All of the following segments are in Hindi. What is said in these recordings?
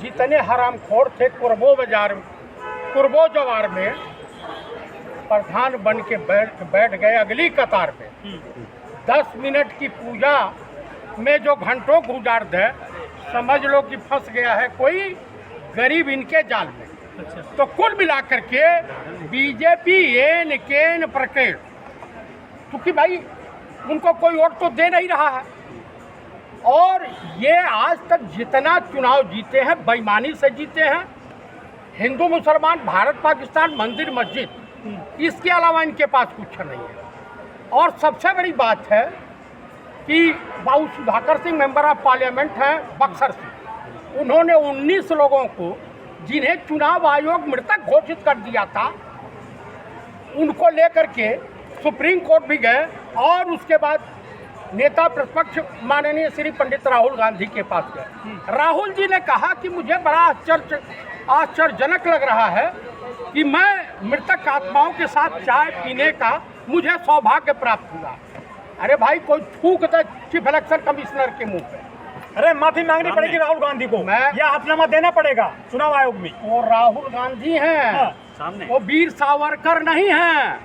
जितने हरामखोर थे कुर्बो जवार में प्रधान बन के बैठ गए अगली कतार पे। 10 मिनट की पूजा में जो घंटों गुजार दे, समझ लो कि फंस गया है कोई गरीब इनके जाल में। तो कुल मिलाकर के बीजेपी एन केन प्रकेट, क्योंकि भाई उनको कोई वोट तो दे नहीं रहा है। और ये आज तक जितना चुनाव जीते हैं बेईमानी से जीते हैं। हिंदू मुसलमान, भारत पाकिस्तान, मंदिर मस्जिद, इसके अलावा इनके पास कुछ नहीं है। और सबसे बड़ी बात है कि Babu Sudhakar Singh member of parliament हैं बक्सर से, उन्होंने 19 लोगों को जिन्हें चुनाव आयोग मृतक घोषित कर दिया था, उनको लेकर के सुप्रीम कोर्ट भी गए और उसके बाद नेता प्रतिपक्ष माननीय श्री पंडित राहुल गांधी के पास गए। राहुल जी ने कहा कि मुझे बड़ा आश्चर्यजनक लग रहा है कि मैं मृतक आत्माओं के साथ चाय पीने का मुझे सौभाग्य प्राप्त हुआ। अरे भाई, कोई थूक दे चीफ इलेक्शन कमिश्नर के मुंह पे। अरे माफी मांगनी पड़ेगी राहुल गांधी को, या हथनामा देना पड़ेगा चुनाव आयोग में। वो राहुल गांधी हैं, सामने वो वीर सावरकर नहीं हैं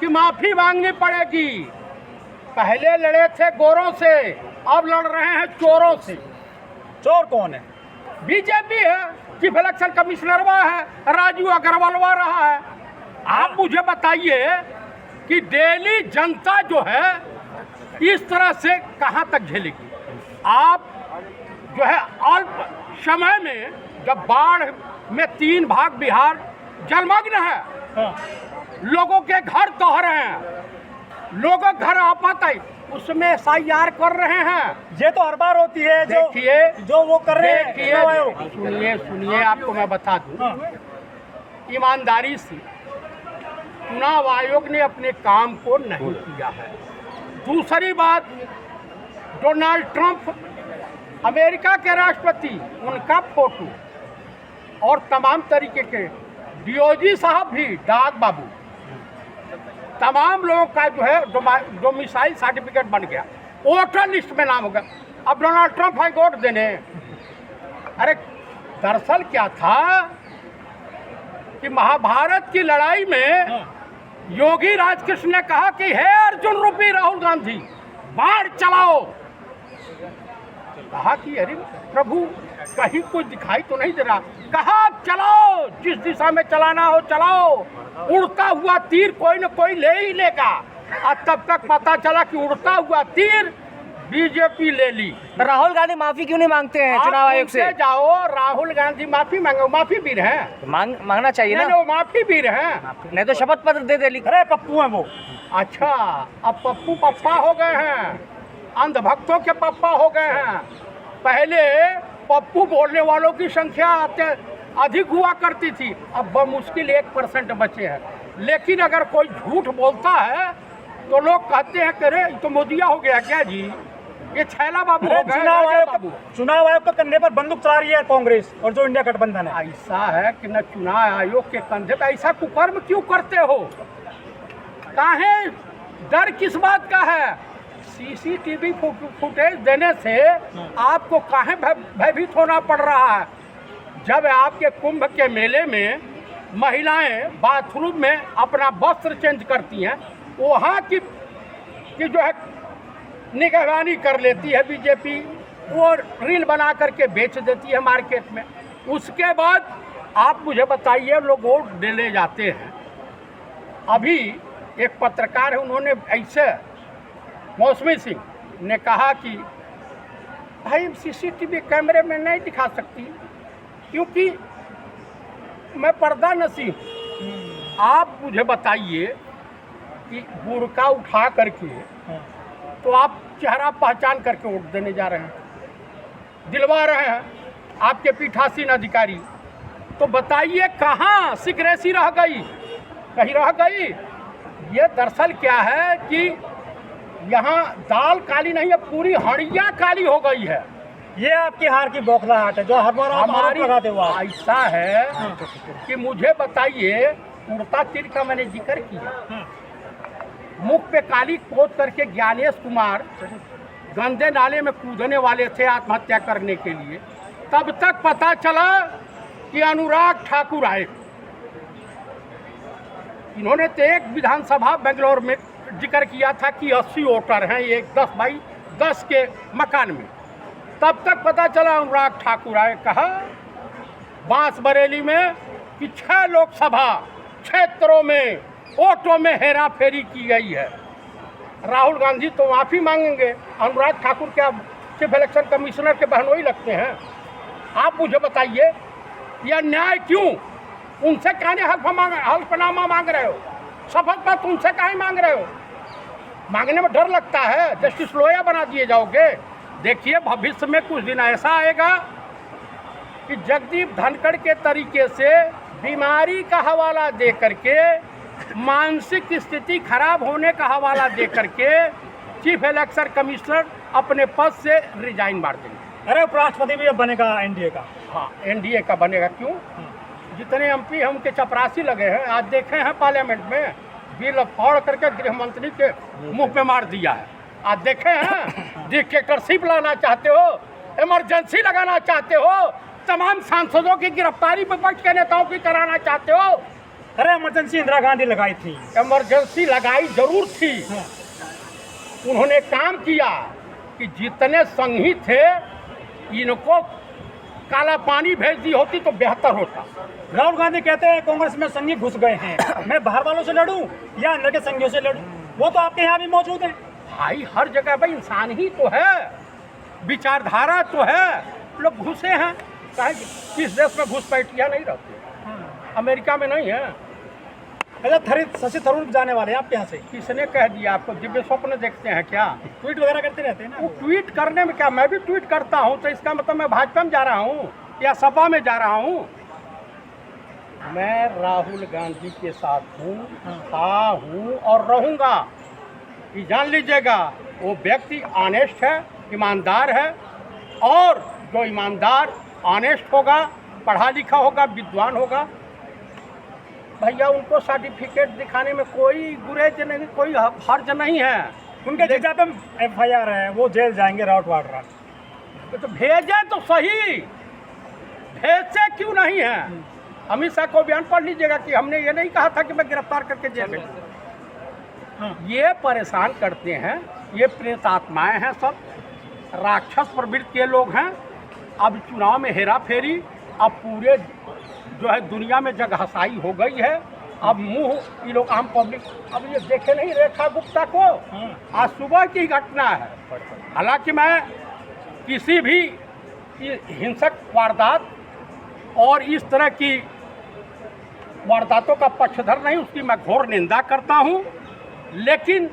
कि माफी मांगनी पड़ेगी। पहले लड़े थे गोरों से, अब लड़ रहे हैं चोरों से। चोर कौन है? बीजेपी है, चीफ इलेक्शन कमिश्नर वह है, राजीव अग्रवाल वह रहा है। आप मुझे बताइए कि दिल्ली जनता जो है इस तरह से कहां तक झेलेगी। आप जो है अल्प समय में, जब बाढ़ में 3 भाग बिहार जलमग्न है, लोगों के घर तोह रहे हैं, लोगों घर आफत है, उसमें SIR कर रहे हैं। ये तो हर बार होती है जो वो कर रहे हैं। सुनिए आपको मैं बता दूं, ईमानदारी से चुनाव आयोग ने अपने काम को नहीं किया है। दूसरी बात, डोनाल्ड ट्रंप अमेरिका के राष्ट्रपति, उनका फोटो और तमाम तरीके के DOG साहब भी, डाक बाबू, तमाम लोगों का जो है डोमिसाइल सर्टिफिकेट बन गया, वोटर लिस्ट में नाम हो गया। अब डोनाल्ड ट्रंप है वोट देने। अरे दरअसल क्या था कि महाभारत की लड़ाई में योगी राजकृष्ण ने कहा कि हे अर्जुन रूपी राहुल गांधी, बाढ़ चलाओ। कहा कि अरे प्रभु, कहीं कुछ दिखाई तो नहीं दे रहा। कहा चलाओ, जिस दिशा में चलाना हो चलाओ, उड़ता हुआ तीर कोई न कोई ले ही लेगा। और तब तक पता चला कि उड़ता हुआ तीर बीजेपी ले ली। राहुल गांधी माफी क्यों नहीं मांगते हैं चुनाव आयोग से? जाओ, राहुल गांधी माफी मांगो, माफी वीर हैं, मांगना चाहिए ना। वो माफी वीर हैं, नहीं तो शपथ पत्र दे दे। अरे पप्पू है वो। अच्छा, अब पप्पू पप्पा हो गए हैं, अंधभक्तों के पप्पा हो गए हैं। पहले पप्पू बोलने वालों की संख्या अधिक हुआ करती थी, अब बमुश्किल 1% बचे हैं। लेकिन अगर कोई झूठ बोलता है तो लोग कहते हैं कि अरे तो मोदिया हो गया क्या जी, ये छैला बाबू हो गए। चुनाव आयोग के कंधे पर बंदूक चला रही है कांग्रेस और जो इंडिया गठबंधन है। ऐसा है कि न चुनाव आयोग के कंधे पर ऐसा कुकर्म क्यों करते हो? काहे डर किस बात का है? CCTV फुटेज देने से आपको काहे भयभीत होना पड़ रहा है? जब आपके कुंभ के मेले में महिलाएं बाथरूम में अपना वस्त्र चेंज करती हैं, वहाँ की जो है निगरानी कर लेती है बीजेपी, वो रील बना करके बेच देती है मार्केट में। उसके बाद आप मुझे बताइए, लोग वोट ले जाते हैं। अभी एक पत्रकार है, उन्होंने ऐसे, मौसमी सिंह ने कहा कि भाई CCTV कैमरे में नहीं दिखा सकती क्योंकि मैं पर्दा नसी हूँ। आप मुझे बताइए कि बुर्का उठा करके तो आप चेहरा पहचान करके वोट देने जा रहे हैं, दिलवा रहे हैं आपके पीठासीन अधिकारी। तो बताइए कहाँ सिक्रेसी रह गई? कहीं रह गई? ये दरअसल क्या है कि यहाँ दाल काली नहीं है, पूरी हड़िया काली हो गई है। ये आपकी हार की बौखलाहट है जो हर बार हमारी लगाते हुआ। ऐसा है कि मुझे बताइए, उड़ता तीर का मैंने जिक्र किया, मुख पे काली पोत करके ज्ञानेश कुमार गंदे नाले में कूदने वाले थे आत्महत्या करने के लिए। तब तक पता चला कि अनुराग ठाकुर आए। इन्होंने तो एक विधानसभा बेंगलोर में जिक्र किया था कि 80 वोटर हैं एक 10 बाई 10 के मकान में। तब तक पता चला अनुराग ठाकुर आए। कहा बांसबरेली में कि 6 लोकसभा क्षेत्रों में वोटों में हेरा फेरी की गई है। राहुल गांधी तो माफ़ी मांगेंगे, अनुराग ठाकुर क्या चीफ इलेक्शन कमिश्नर के बहनोई लगते हैं? आप मुझे बताइए यह न्याय क्यों? उनसे कहने हल्फनामा मांग रहे हो, शपथ पत्र उनसे काहे मांग रहे हो? मांगने में डर लगता है, जस्टिस लोया बना दिए जाओगे। देखिए भविष्य में कुछ दिन ऐसा आएगा कि जगदीप धनखड़ के तरीके से बीमारी का हवाला दे करके, मानसिक स्थिति खराब होने का हवाला दे करके चीफ इलेक्शन कमिश्नर अपने पद से रिजाइन मार देंगे। अरे उपराष्ट्रपति भी अब बनेगा एनडीए का। हाँ, एनडीए का बनेगा। क्यों? जितने एमपी हैं उनके चपरासी लगे हैं। आज देखे हैं पार्लियामेंट में बिल फाड़ करके गृह मंत्री के मुंह पे मार दिया है। आज देखे हैं डिक्टेटरशिप लाना चाहते हो, इमरजेंसी लगाना चाहते हो, तमाम सांसदों की गिरफ्तारी विपक्ष के नेताओं की कराना चाहते हो। अरे इमरजेंसी इंदिरा गांधी लगाई थी। इमरजेंसी लगाई जरूर थी। उन्होंने काम किया कि जितने संघी थे इनको काला पानी भेज दी होती तो बेहतर होता। राहुल गांधी कहते हैं कांग्रेस में संघी घुस गए हैं, मैं बाहर वालों से लड़ूं या अंदर के संघियों से लड़ूं? वो तो आपके यहाँ भी मौजूद है। भाई हर जगह भाई इंसान ही तो है, विचारधारा तो है। लोग घुसे हैं, चाहे किस देश में घुसपैठिया नहीं रहते, अमेरिका में नहीं है। अच्छा शशि थरूर जाने वाले हैं आपके यहाँ से? किसने कह दिया आपको? दिव्य स्वप्न देखते हैं क्या? ट्वीट वगैरह करते रहते हैं ना। वो ट्वीट करने में क्या, मैं भी ट्वीट करता हूँ, तो इसका मतलब मैं भाजपा में जा रहा हूँ या सपा में जा रहा हूँ? मैं राहुल गांधी के साथ हूँ, था हूँ और रहूँगा। ये जान लीजिएगा, वो व्यक्ति ऑनेस्ट है, ईमानदार है, और जो ईमानदार ऑनेस्ट होगा, पढ़ा लिखा होगा, विद्वान होगा, भैया उनको सर्टिफिकेट दिखाने में कोई गुरेज नहीं, कोई हर्ज नहीं है। उनके जीजा पे FIR है, वो जेल जाएंगे राउट वाड्रा। तो भेजे तो सही, भेजते क्यों नहीं है? अमित शाह को बयान पढ़ लीजिएगा कि हमने ये नहीं कहा था कि मैं गिरफ्तार करके जेल भेज दूं। ये परेशान करते हैं, ये प्रेत आत्माएं हैं, सब राक्षस प्रवृत्ति के लोग हैं। अब चुनाव में हेरा फेरी, अब पूरे जो है दुनिया में जगहसाई हो गई है। अब मुंह ये लोग आम पब्लिक, अब ये देखे नहीं रेखा गुप्ता को, आज सुबह की घटना है। हालांकि मैं किसी भी हिंसक वारदात और इस तरह की वारदातों का पक्षधर नहीं, उसकी मैं घोर निंदा करता हूं, लेकिन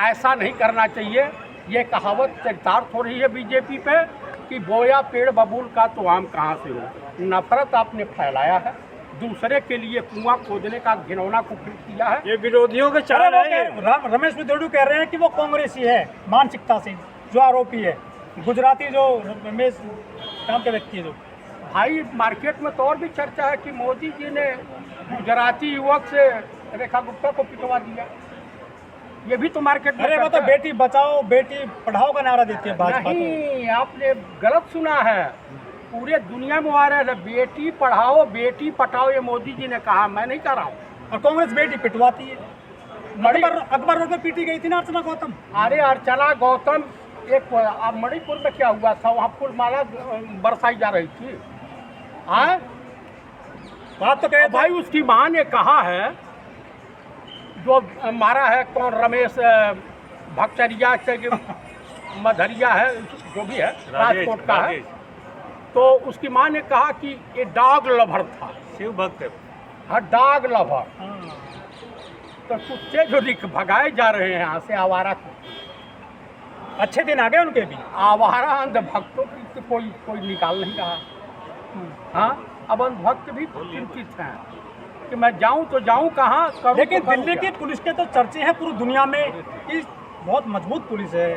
ऐसा नहीं करना चाहिए। ये कहावत चरितार्थ हो रही है बीजेपी पे कि बोया पेड़ बबूल का तो आम कहाँ से हो। नफरत आपने फैलाया है, दूसरे के लिए कुआं खोदने का घिनौना कुकृत किया है। ये विरोधियों के चरण है। रमेश मित्रोडू कह रहे हैं कि वो कांग्रेसी है मानसिकता से, जो आरोपी है गुजराती, जो रमेश नाम के व्यक्ति है। जो भाई मार्केट में तो और भी चर्चा है कि मोदी जी ने गुजराती युवक से रेखा गुप्ता को पिटवा दिया। ये भी तो मार्केट में। अरे वो तो बेटी बचाओ बेटी पढ़ाओ का नारा देती है भाजपा। नहीं, आपने गलत सुना है। पूरे दुनिया में वायरल है, बेटी पढ़ाओ बेटी पटाओ, ये मोदी जी ने कहा, मैं नहीं कह रहा हूँ। और कांग्रेस बेटी पिटवाती है। अकबर रोड पे पीटी गई थी ना अर्चना गौतम। अरे अर्चना गौतम एक मणिपुर में क्या हुआ था, वहाँ फूलमाला बरसाई जा रही थी। बात तो कहे भाई उसकी माँ ने कहा है, जो मारा है कौन, रमेश भक्चरिया से मधरिया है, जो भी है, राजकोट का है, तो उसकी माँ ने कहा कि ये डॉग लवर था, शिव भक्त। हाँ, डॉग लवर। तो कुत्ते जो भगाए जा रहे हैं यहाँ से, आवारा कुत्ते, अच्छे दिन आ गए उनके भी। आवारा अंधभक्तों की कोई निकाल नहीं रहा। हाँ, अब अंधभक्त भी चिंतित हैं कि मैं जाऊं तो जाऊं कहाँ। लेकिन दिल्ली की पुलिस के तो चर्चे हैं पूरी दुनिया में कि बहुत मजबूत पुलिस है,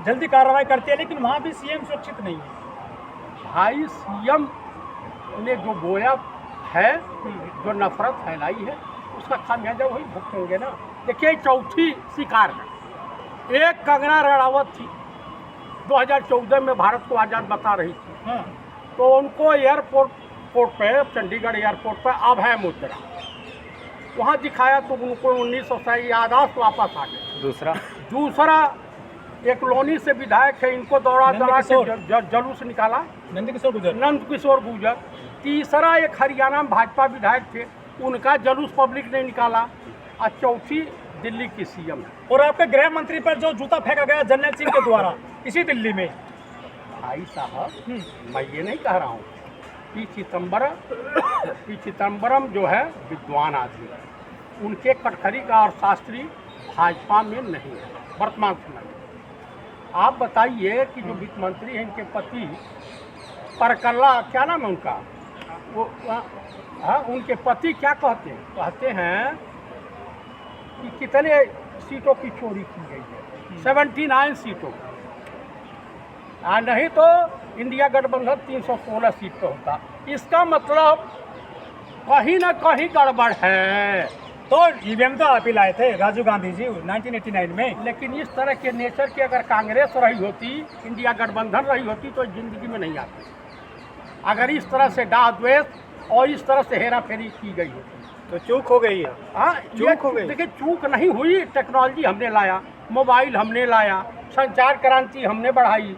जल्दी कार्रवाई करती है, लेकिन वहाँ भी सीएम सुरक्षित नहीं है। भाई सीएम ने जो बोया है, जो नफरत फैलाई है, उसका खामियाजा वही भुगतेंगे ना। देखिए चौथी शिकार है। एक कंगना रणावत थी, 2014 में भारत को आज़ाद बता रही थी। तो उनको एयरपोर्ट पे, चंडीगढ़ एयरपोर्ट पे अभय मुद्रा वहाँ दिखाया तो उनको 1900 यादाश्त वापस आ गए। दूसरा एक लोनी से विधायक है, इनको दौड़ा के जलूस निकाला, नंद किशोर गुर्जर। तीसरा एक हरियाणा में भाजपा विधायक थे, उनका जलूस पब्लिक ने निकाला। और चौथी दिल्ली की सीएम है। और आपके गृह मंत्री पर जो जूता फेंका गया जर्नैल सिंह के द्वारा इसी दिल्ली में। भाई साहब, मैं ये नहीं कह रहा हूँ, पी चिदम्बरम जो है विद्वान आदमी है, उनके कटखरी का और शास्त्री भाजपा में नहीं है वर्तमान समय में। आप बताइए कि जो वित्त मंत्री हैं, इनके पति परकल्ला, क्या नाम है उनका, वो हाँ, उनके पति क्या कहते हैं कि कितने सीटों की चोरी की गई है, 79 सीटों की। नहीं तो इंडिया गठबंधन 316 सीट पे होता। इसका मतलब कहीं ना कहीं गड़बड़ है। तो ईवीएम तो आप ही लाए थे राजीव गांधी जी 1989 में। लेकिन इस तरह के नेचर की अगर कांग्रेस रही होती, इंडिया गठबंधन रही होती, तो जिंदगी में नहीं आती। अगर इस तरह से डाह द्वेष और इस तरह से हेरा फेरी की गई होती तो चूक हो गई है। हाँ, चूक हो गई। देखिए, चूक नहीं हुई। टेक्नोलॉजी हमने लाया, मोबाइल हमने लाया, संचार क्रांति हमने बढ़ाई,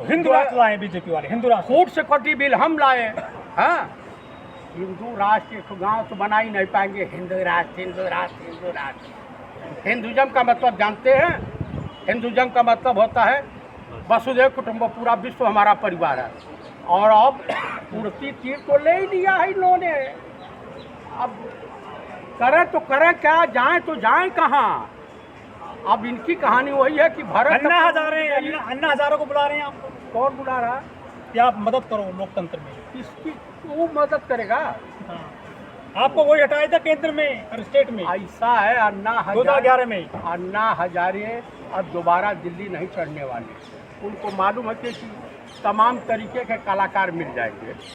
हिंदू राष्ट्र लाए बीजेपी वाले, हिंदू राष्ट्र। फूड सिक्योरिटी बिल हम लाए। हाँ, हिंदू राष्ट्र एक गांव तो बना ही नहीं पाएंगे। हिंदू राष्ट्र, हिंदू राष्ट्र, हिंदू राष्ट्र। हिंदुज़म का मतलब जानते हैं? हिंदुज़म का मतलब होता है वसुधैव कुटुंबकम, पूरा विश्व हमारा परिवार है। और अब उड़ती तीर तो ले ही लिया है इन्होंने। अब करें तो करें क्या, जाएं तो जाएं कहाँ? अब इनकी कहानी वही है कि भारत अन्ना हजारे को बुला रहे हैं आपको। कौन बुला रहा है? कि आप मदद करो लोकतंत्र में। इसकी वो मदद करेगा। हाँ। आपको वही हटाया था केंद्र में और स्टेट में। ऐसा है, अन्ना 2011 में अन्ना हजारे अब दोबारा दिल्ली नहीं चढ़ने वाले। उनको मालूम है कि तमाम तरीके के कलाकार मिल जाएंगे।